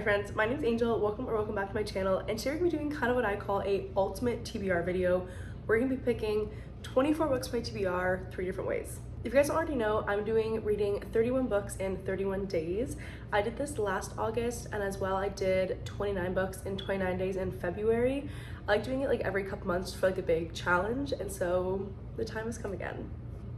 friends, my name is Angel. Welcome back to my channel, and today we're going to be doing kind of what I call a ultimate TBR video. We're going to be picking 24 books by TBR 3 different ways. If you guys don't already know, I'm reading 31 books in 31 days. I did this last August, and as well I did 29 books in 29 days in February. I like doing it like every couple months for like a big challenge, and so the time has come again.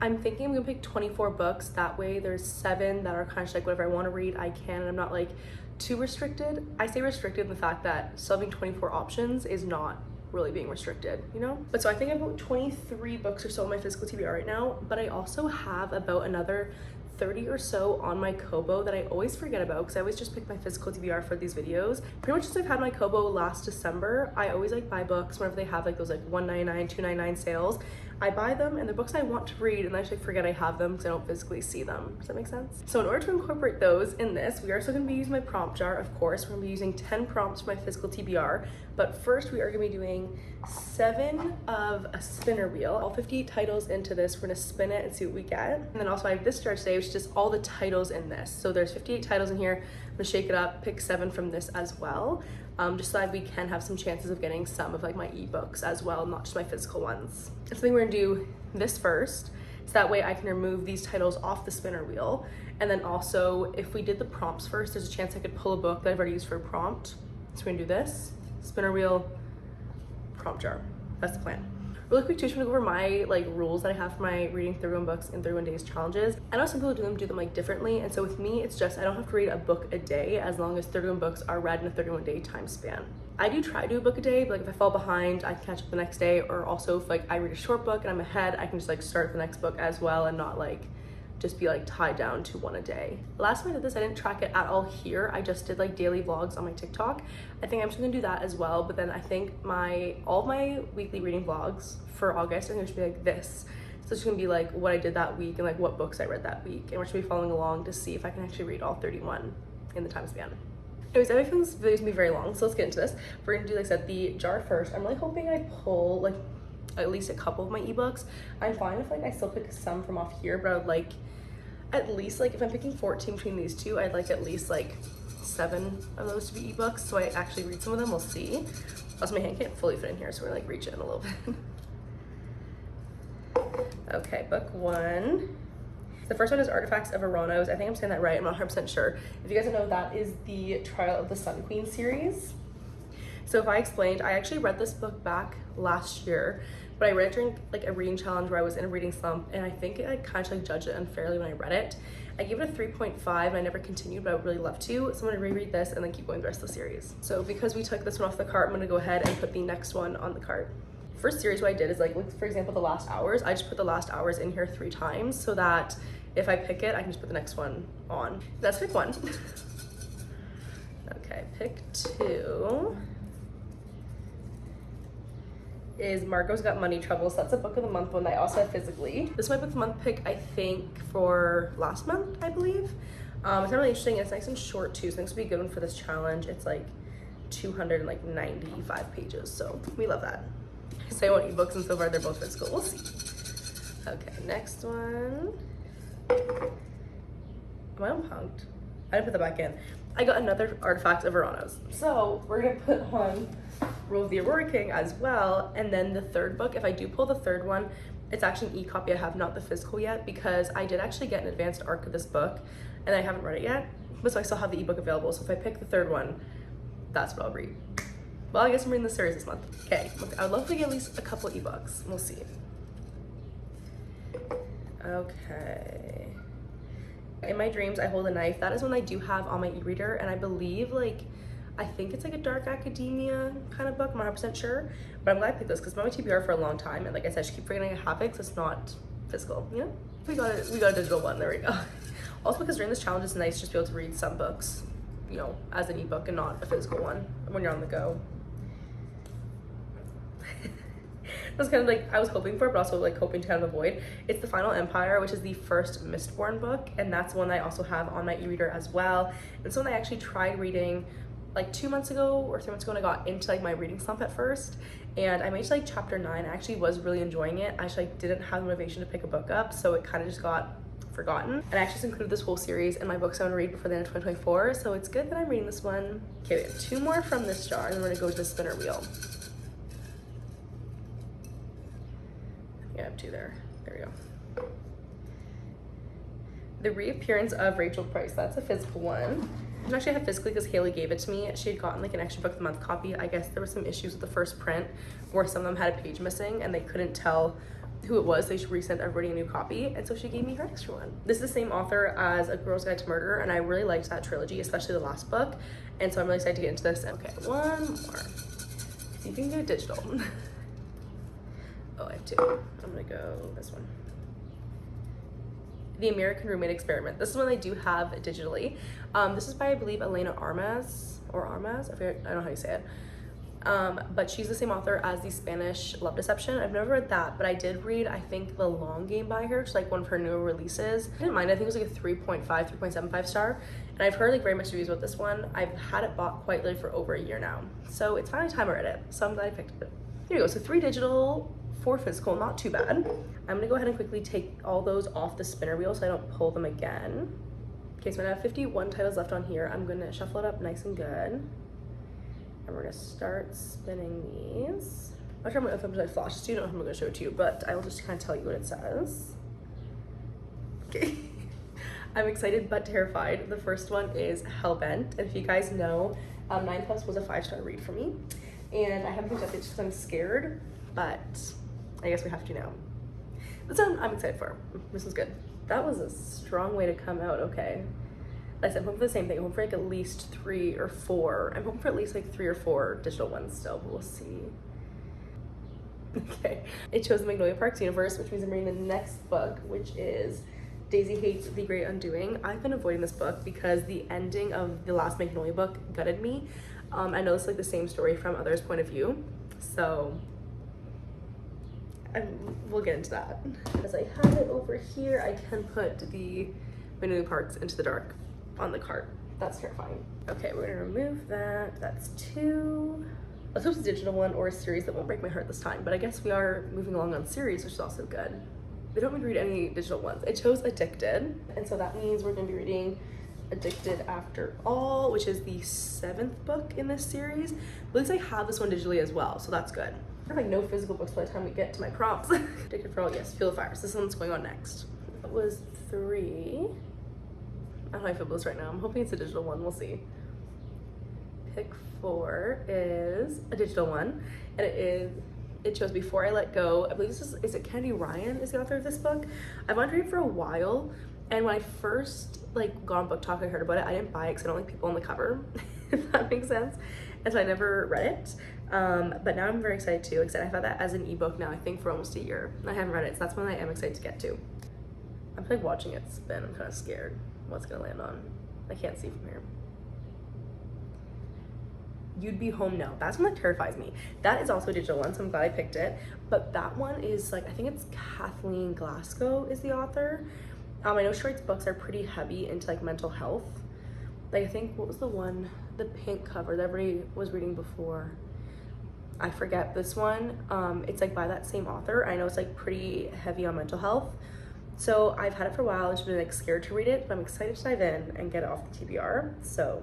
I'm thinking I'm gonna pick 24 books. That way there's 7 that are kind of just like whatever I want to read, I can, and I'm not like too restricted. I say restricted in the fact that still having 24 options is not really being restricted, you know? But so I think I have about 23 books or so on my physical TBR right now, but I also have about another 30 or so on my Kobo that I always forget about because I always just pick my physical TBR for these videos. Pretty much since I've had my Kobo last December, I always like buy books whenever they have like those like $1.99, $2.99 sales. I buy them and they're books I want to read, and I just like forget I have them because I don't physically see them. Does that make sense? So in order to incorporate those in this, we are still going to be using my prompt jar, of course. We're going to be using 10 prompts for my physical TBR, but first we are going to be doing 7 of a spinner wheel. All 58 titles into this. We're going to spin it and see what we get. And then also I have this jar today, which is just all the titles in this. So there's 58 titles in here. I'm going to shake it up, pick 7 from this as well. Just so that we can have some chances of getting some of like my ebooks as well, not just my physical ones. I think we're gonna do this first, so that way I can remove these titles off the spinner wheel. And then also, if we did the prompts first, there's a chance I could pull a book that I've already used for a prompt. So we're gonna do this, spinner wheel, prompt jar. That's the plan. Really quick too, I'm gonna go over my like rules that I have for my reading 31 books in 31 days challenges. I know some people do them like differently, and so with me it's just I don't have to read a book a day as long as 31 books are read in a 31-day time span. I do try to do a book a day, but like if I fall behind, I can catch up the next day, or also if like I read a short book and I'm ahead, I can just like start the next book as well and not like just be like tied down to one a day. Last time I did this, I didn't track it at all here. I just did like daily vlogs on my TikTok. I think I'm just gonna do that as well, but then I think all of my weekly reading vlogs for August are gonna be like this. So it's gonna be like what I did that week and like what books I read that week, and we're just gonna be following along to see if I can actually read all 31 in the time span. Anyways, I think this video is gonna be very long, so let's get into this. We're gonna do, like I said, the jar first. I'm really hoping I pull like at least a couple of my ebooks. I'm fine if like I still pick some from off here, but I would like at least like if I'm picking 14 between these two, I'd like at least like 7 of those to be ebooks, so I actually read some of them. We'll see. Also, my hand can't fully fit in here, so we're gonna like reach in a little bit. Okay, book 1. The first one is Artifacts of Aranos. I think I'm saying that right. I'm not 100% sure. If you guys don't know, that is the Trial of the Sun Queen series. So if I explained, I actually read this book back last year, but I read it during like a reading challenge where I was in a reading slump, and I think I kind of like judged it unfairly when I read it. I gave it a 3.5 and I never continued, but I would really love to. So I'm gonna reread this and then keep going the rest of the series. So because we took this one off the cart, I'm gonna go ahead and put the next one on the cart. First series, what I did is like for example, the last hours, I just put the last hours in here 3 times so that if I pick it, I can just put the next one on. That's pick 1. Okay, pick 2 is Margot's Got Money Trouble. So that's a book of the month one that I also have physically. This is my book of the month pick, I think, for last month, I believe. It's not really interesting. It's nice and short too, so I think it's gonna be a good one for this challenge. It's like 295 pages, so we love that. So I want ebooks, and so far they're both physical. We'll see. Okay, next one. Am I unpunked? I didn't put that back in. I got another Artifacts of Aranos. So we're gonna put on Rule of the Aurora King as well, and then the third book, if I do pull the third one, it's actually an e-copy I have, not the physical yet, because I did actually get an advanced arc of this book and I haven't read it yet, but so I still have the ebook available. So if I pick the third one, that's what I'll read. Well, I guess I'm reading the series this month. Okay, I would love to get at least a couple ebooks. We'll see. Okay. In My Dreams, I Hold a Knife. That is one I do have on my e-reader, and I believe I think it's like a dark academia kind of book. I'm not 100% sure, but I'm glad I picked this because it's been on my TBR for a long time, and like I said, I just keep forgetting I have it because it's not physical, you know? We got a digital one, there we go. Also, because during this challenge, it's nice just to be able to read some books, you know, as an ebook and not a physical one when you're on the go. That's kind of like I was hoping for, but also like hoping to kind of avoid. It's The Final Empire, which is the first Mistborn book, and that's one I also have on my e-reader as well. And so I actually tried reading like 2 months ago or 3 months ago, and I got into like my reading slump at first, and I made to like chapter 9. I actually was really enjoying it. I just like didn't have the motivation to pick a book up, so it kind of just got forgotten. And I actually included this whole series in my books I want to read before the end of 2024, so it's good that I'm reading this one. Okay, we have 2 more from this jar, and then we're gonna go to the spinner wheel. Yeah, I have 2 there. There we go. The Reappearance of Rachel Price. That's a physical one. I actually have physically because Haley gave it to me. She had gotten like an extra book of the month copy. I guess there were some issues with the first print where some of them had a page missing and they couldn't tell who it was. They should resend everybody a new copy, and so she gave me her extra one. This is the same author as A Girl's Guide to Murder, and I really liked that trilogy, especially the last book, and so I'm really excited to get into this. Okay, 1 more. See if you can do it digital. Oh, I have 2. I'm gonna go this one. The American Roommate Experiment. This is one they do have digitally. This is by, I believe, Elena Armas, or Armas, I don't know how you say it. But she's the same author as the Spanish Love Deception. I've never read that, but I did read, I think, The Long Game by her. It's like one of her newer releases. I didn't mind, I think it was like a 3.5, 3.75 star. And I've heard like very much reviews about this one. I've had it bought quite literally for over a year now. So it's finally time I read it. So I'm glad I picked it. Here we go, so 3 digital, 4 physical, not too bad. I'm gonna go ahead and quickly take all those off the spinner wheel so I don't pull them again. Okay, so I have 51 titles left on here. I'm gonna shuffle it up nice and good. And we're gonna start spinning these. I'm not sure if I'm gonna flash this to you, I don't know if I'm gonna show it to you, but I will just kind of tell you what it says. Okay. I'm excited but terrified. The first one is Hellbent. And if you guys know, 9+ was a 5-star read for me. And I haven't picked up it just because I'm scared, but I guess we have to now. This one I'm excited for. This is good. That was a strong way to come out, okay. Like I said, I'm hoping for the same thing. I'm hoping for like at least 3 or 4. I'm hoping for at least like 3 or 4 digital ones still, but we'll see. Okay, it chose the Magnolia Parks universe, which means I'm reading the next book, which is Daisy Hates the Great Undoing. I've been avoiding this book because the ending of the last Magnolia book gutted me. I know it's like the same story from others' point of view, so we'll get into that. As I have it over here, I can put the Magnolia Parks into the dark on the cart. That's terrifying. Okay, we're gonna remove that. That's 2. Let's hope it's a digital one or a series that won't break my heart this time, but I guess we are moving along on series, which is also good. They don't make me read any digital ones. I chose Addicted, and so that means we're gonna be reading Addicted After All, which is the 7th book in this series. At least I have this one digitally as well, so that's good. I have like no physical books by the time we get to my prompts. Addicted for All, yes, Feel the Fires. This one's going on next. That was 3. I don't know how I feel about this right now. I'm hoping it's a digital one, we'll see. Pick 4 is a digital one, and it chose Before I Let Go. I believe this is it Candy Ryan is the author of this book? I've wanted to read it for a while, and when I first like got on Book Talk, I heard about it. I didn't buy it because I don't like people on the cover, if that makes sense. And so I never read it. But now I'm very excited too. Like I said, I've had that as an ebook now, I think for almost a year. I haven't read it, so that's one I am excited to get to. I'm like watching it spin. I'm kind of scared what's gonna land on. I can't see from here. You'd Be Home Now. That's one that terrifies me. That is also a digital one, so I'm glad I picked it. But that one is like, I think it's Kathleen Glasgow is the author. I know she writes books are pretty heavy into like mental health. Like I think, what was the one, the pink cover that everybody was reading before? I forget this one. It's like by that same author. I know it's like pretty heavy on mental health. So I've had it for a while. I've just been like scared to read it, but I'm excited to dive in and get it off the TBR. So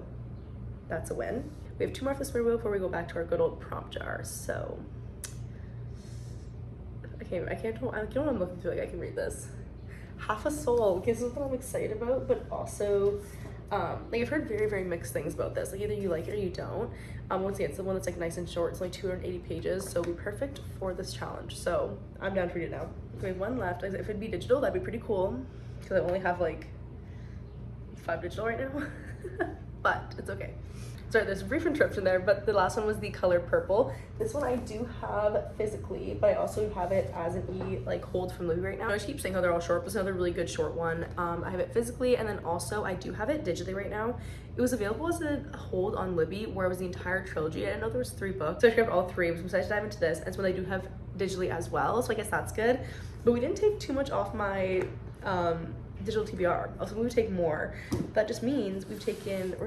that's a win. We have 2 more off the spinner wheel before we go back to our good old prompt jar. So I don't know what I'm looking through, like I can read this. Half a Soul, because this is what I'm excited about, but also like I've heard very, very mixed things about this. Like either you like it or you don't. Once again, it's the one that's like nice and short. It's only 280 pages, so it'll be perfect for this challenge. So I'm down to read it now. We have 1 left. If it'd be digital, that'd be pretty cool, because I only have like 5 digital right now. But it's okay. Sorry, there's a brief interruption there, but the last one was The Color Purple. This one I do have physically, but I also have it as an hold from Libby right now. I keep saying how they're all short, but it's another really good short one. I have it physically, and then also I do have it digitally right now. It was available as a hold on Libby, where it was the entire trilogy. I didn't know there was 3 books, so I grabbed all 3. I'm excited to dive into this, and so I do have digitally as well, so I guess that's good. But we didn't take too much off my digital TBR. Also, we would take more. That just means we're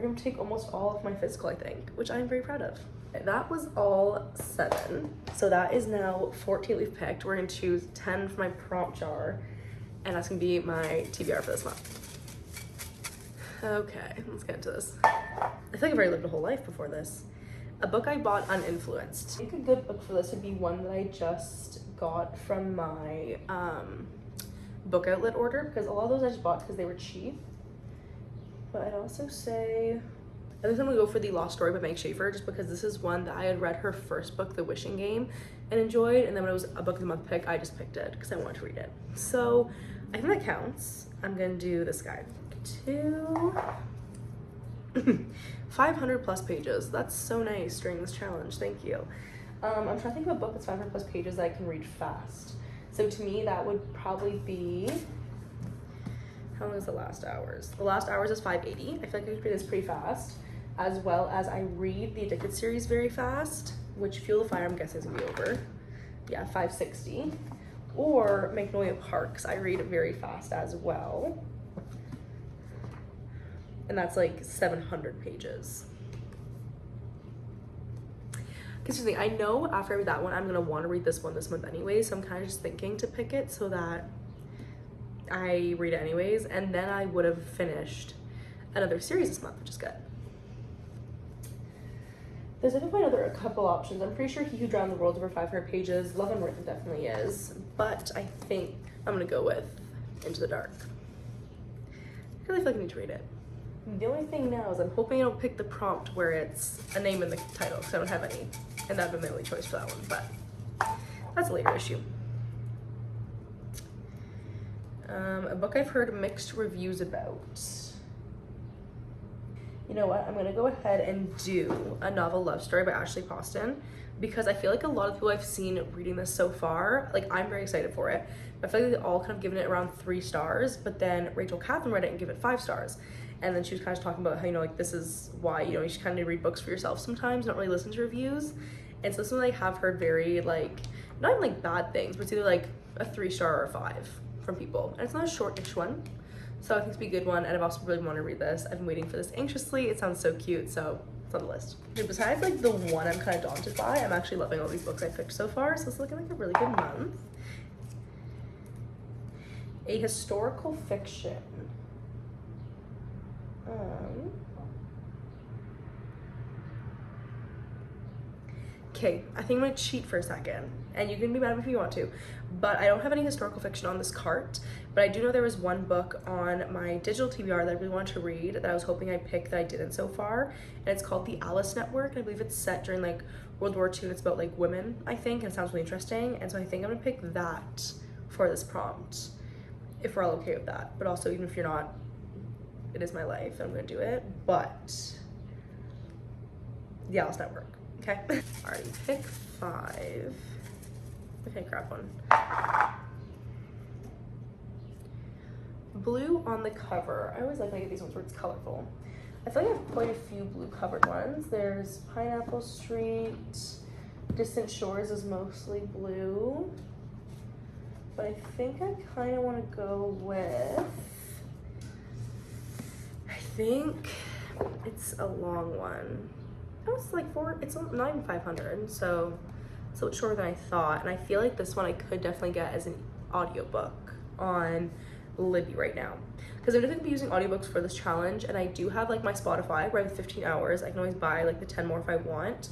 gonna take almost all of my physical, I think, which I'm very proud of. That was all 7. So that is now 14 we've picked. We're gonna choose 10 for my prompt jar. and that's gonna be my TBR for this month. Okay, let's get into this. I feel like I've already lived a whole life before this. A book I bought uninfluenced. I think a good book for this would be one that I just got from my book outlet order, because a lot of those I just bought because they were cheap. But I'd also say, I think I'm gonna go for The Lost Story by Meg Schaefer, just because this is one that I had read her first book, The Wishing Game, and enjoyed, and then when it was a book of the month pick, I just picked it because I wanted to read it. So I think that counts. I'm gonna do this guy. 500 plus pages. That's so nice during this challenge. Thank you. I'm trying to think of a book that's 500 plus pages that I can read fast. So to me, that would probably be, how long is The Last Hours? The Last Hours is 580. I feel like I could read this pretty fast, as well as I read the Addicted series very fast, which Fuel the Fire I'm guessing is gonna be over. Yeah, 560. Or Magnolia Parks, I read very fast as well. And that's like 700 pages. Because I know after I read that one, I'm gonna want to read this one this month anyway, so I'm kind of just thinking to pick it so that I read it anyways, and then I would have finished another series this month, which is good. There's definitely a couple options. I'm pretty sure He Who Drowned the World over 500 pages. Love and Worth It definitely is, but I think I'm gonna go with Into the Dark. I really feel like I need to read it. The only thing now is I'm hoping I don't pick the prompt where it's a name in the title, because I don't have any, and that'd be my only choice for that one, but that's a later issue. A book I've heard mixed reviews about. You know what, I'm gonna go ahead and do A Novel Love Story by Ashley Poston, because I feel like a lot of people I've seen reading this so far, like I'm very excited for it, but I feel like they all kind of given it around 3 stars, but then Rachel Catherine read it and gave it 5 stars. And then she was kind of talking about how, you know, like this is why, you know, you should kind of read books for yourself sometimes, not really listen to reviews. And so this one I have heard very like, not even like bad things, but it's either like a 3-star or a 5 from people. And it's not a short-ish one. So I think it's be a good one. And I've also really wanted to read this. I've been waiting for this anxiously. It sounds so cute, so it's on the list. And besides like the one I'm kind of daunted by, I'm actually loving all these books I picked so far. So it's looking like a really good month. A historical fiction. Okay, I think I'm gonna cheat for a second, and you can be mad if you want to, but I don't have any historical fiction on this cart, but I do know there was one book on my digital TBR that I really wanted to read that I was hoping I'd pick that I didn't so far, and it's called The Alice Network, and I believe it's set during like World War II, and it's about like women, I think, and it sounds really interesting, and so I think I'm gonna pick that for this prompt, if we're all okay with that, but also even if you're not, it is my life, I'm gonna do it, but The Alice Network, okay? Alright, pick 5. Okay, grab one. Blue on the cover. I always like when I get these ones where it's colorful. I feel like I have quite a few blue covered ones. There's Pineapple Street, Distant Shores is mostly blue, but I think I kind of want to go with, I think it's a long one. It's like it's not even 500, so it's a little shorter than I thought. And I feel like this one I could definitely get as an audiobook on Libby right now, because I'm definitely using audiobooks for this challenge, and I do have like my Spotify where I have 15 hours. I can always buy like the 10 more if I want.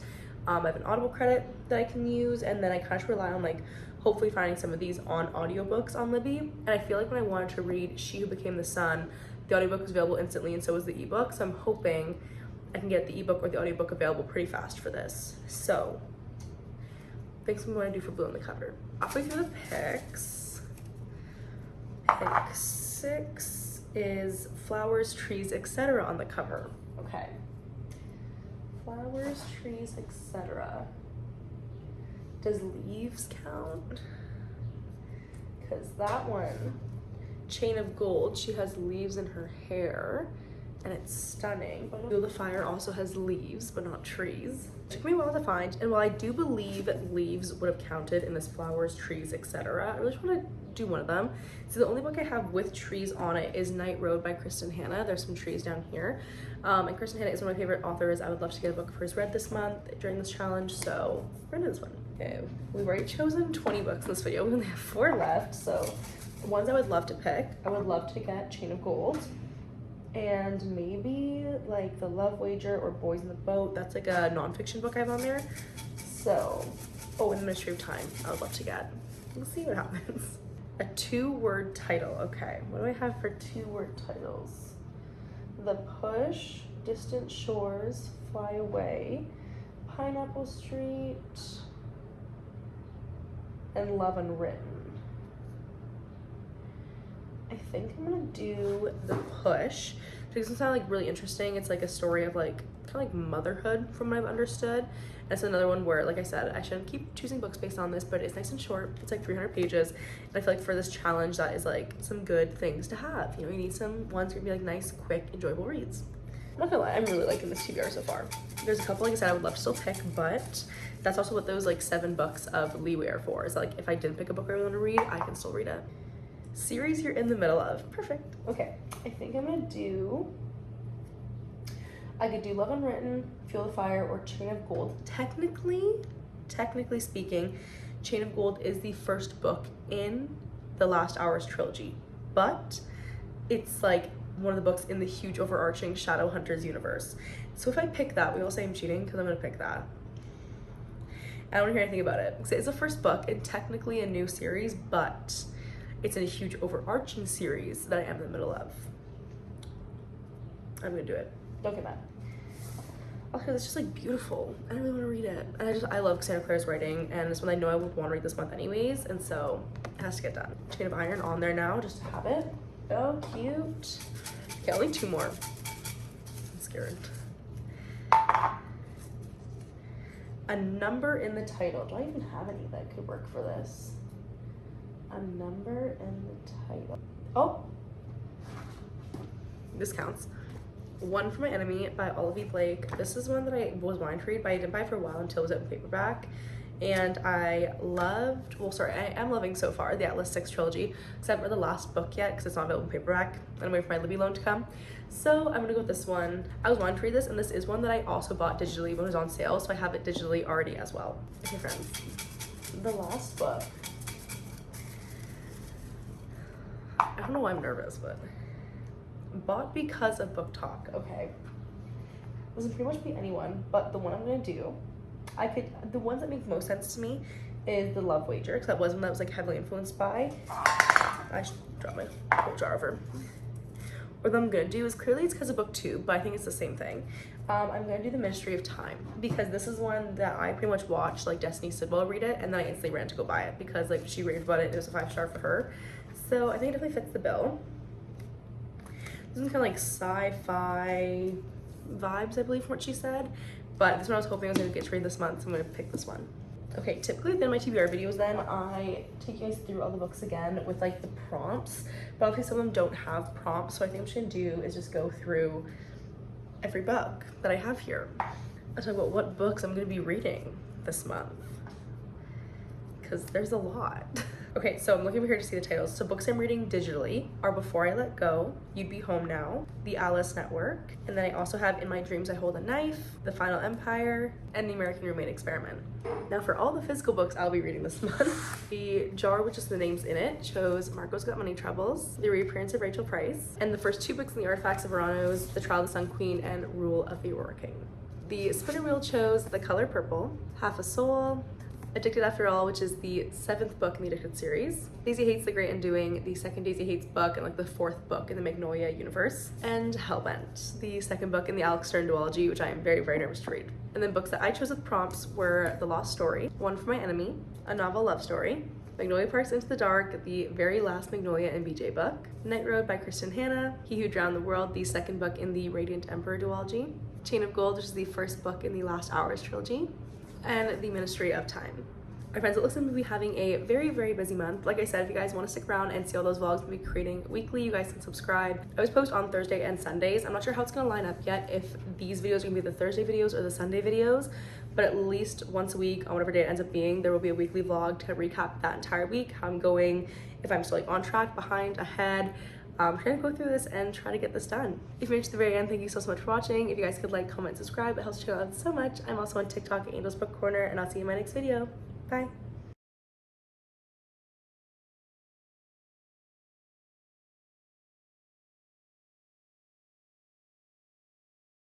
I have an Audible credit that I can use, and then I kind of rely on like hopefully finding some of these on audiobooks on Libby. And I feel like when I wanted to read She Who Became the Sun, the audiobook was available instantly, and so was the ebook, so I'm hoping I can get the ebook or the audiobook available pretty fast for this. So I think something I'm going to do for blue on the cover. Halfway through the picks, pick 6 is Flowers, Trees, Etc. on the cover. Okay. Flowers, trees, etc. Does leaves count? Because that one, Chain of Gold, she has leaves in her hair, and it's stunning. Fuel the Fire also has leaves, but not trees. It took me a while to find, and while I do believe leaves would have counted in this Flowers, Trees, etc., I really just want to do one of them. So the only book I have with trees on it is Night Road by Kristen Hanna. There's some trees down here. And Kristen Hanna is one of my favorite authors. I would love to get a book of hers read this month during this challenge, so we're into this one. Okay, we've already chosen 20 books in this video. We only have 4 left, so Ones I would love to pick, I would love to get Chain of Gold, and maybe like The Love Wager or Boys in the Boat. That's like a nonfiction book I have on there. So, oh, and The Ministry of Time, I would love to get. We'll see what happens. A 2-word title. Okay, what do I have for 2-word titles? The Push, Distant Shores, Fly Away, Pineapple Street, and Love Unwritten. I think I'm gonna do The Push because it sounds like really interesting. It's like a story of like kind of like motherhood from what I've understood. And it's another one where, like I said, I shouldn't keep choosing books based on this, but it's nice and short. It's like 300 pages. And I feel like for this challenge, that is like some good things to have. You know, you need some ones that are gonna be like nice, quick, enjoyable reads. I'm not gonna lie, I'm really liking this TBR so far. There's a couple, like I said, I would love to still pick, but that's also what those like 7 books of leeway are for. Is like if I didn't pick a book I really want to read, I can still read it. Series you're in the middle of. Perfect. Okay, I think I'm gonna do, I could do Love Unwritten, Fuel the Fire, or Chain of Gold. Technically speaking, Chain of Gold is the first book in the Last Hours trilogy, but it's like one of the books in the huge overarching Shadowhunters universe. So if I pick that, we all say I'm cheating because I'm gonna pick that. I don't want to hear anything about it. It's the first book in technically a new series, but it's in a huge overarching series that I am in the middle of. I'm gonna do it. Don't get mad. Okay, it's just like beautiful. I don't really want to read it. And I love Cassandra Clare's writing, and it's one I know I would want to read this month anyways, and so it has to get done. Chain of Iron on there now just to have it. Oh, cute. Okay, only 2 more. I'm scared. A number in the title. Do I even have any that could work for this? A number in the title. Oh, this counts. One for My Enemy by Olivia Blake. This is one that I was wanting to read, but I didn't buy it for a while until it was in paperback. And I loved, I am loving so far the Atlas 6 trilogy, because I haven't read the last book yet because it's not available in paperback. I'm waiting for my Libby loan to come. So I'm gonna go with this one. I was wanting to read this, and this is one that I also bought digitally when it was on sale, so I have it digitally already as well. Okay, friends, the last book. I don't know why I'm nervous, but bought because of book talk. Okay, this would pretty much be anyone, but the one I'm gonna do, the ones that make most sense to me is The Love Wager, because that was one that was like heavily influenced by, I should drop my whole jar over. What I'm gonna do is, clearly it's because of book 2, but I think it's the same thing. I'm gonna do The Ministry of Time, because this is one that I pretty much watched like Destiny Sidwell read it, and then I instantly ran to go buy it because like she raved about it and it was a 5-star for her. So I think it definitely fits the bill. This is kind of like sci-fi vibes, I believe, from what she said. But this one I was hoping I was gonna get to read this month, so I'm gonna pick this one. Okay, typically within my TBR videos then, I take you guys through all the books again with like the prompts, but obviously some of them don't have prompts, so I think what I'm gonna do is just go through every book that I have here. I'll talk about what books I'm gonna be reading this month, because there's a lot. Okay, so I'm looking over here to see the titles. So books I'm reading digitally are Before I Let Go, You'd Be Home Now, The Alice Network, and then I also have In My Dreams I Hold a Knife, The Final Empire, and The American Roommate Experiment. Now for all the physical books I'll be reading this month, the jar with just the names in it shows Marco's Got Money Troubles, The Reappearance of Rachel Price, and the first 2 books in the Artifacts of Verano's, The Trial of the Sun Queen and Rule of the Aurora King. The spinner wheel chose The Color Purple, Half a Soul, Addicted After All, which is the 7th book in the Addicted series, Daisy Hates the Great Undoing, the 2nd Daisy Hates book and like the 4th book in the Magnolia universe, and Hellbent, the 2nd book in the Alex Stern duology, which I am very, very nervous to read. And then books that I chose with prompts were The Lost Story, One for My Enemy, A Novel Love Story, Magnolia Parks Into the Dark, the very last Magnolia and BJ book, Night Road by Kristen Hanna, He Who Drowned the World, the 2nd book in the Radiant Emperor duology, Chain of Gold, which is the 1st book in the Last Hours trilogy, and The Ministry of Time. My friends, it looks like we'll be having a very, very busy month. Like I said, if you guys want to stick around and see all those vlogs we'll be creating weekly, you guys can subscribe. I always post on Thursday and Sundays. I'm not sure how it's going to line up yet, if these videos are going to be the Thursday videos or the Sunday videos, but at least once a week, on whatever day it ends up being, there will be a weekly vlog to recap that entire week, how I'm going, if I'm still like on track, behind, ahead. I'm trying to go through this and try to get this done. If you made it to the very end, thank you so much for watching. If you guys could like, comment, subscribe, it helps the channel out so much. I'm also on TikTok at Angel's Book Corner, and I'll see you in my next video. Bye.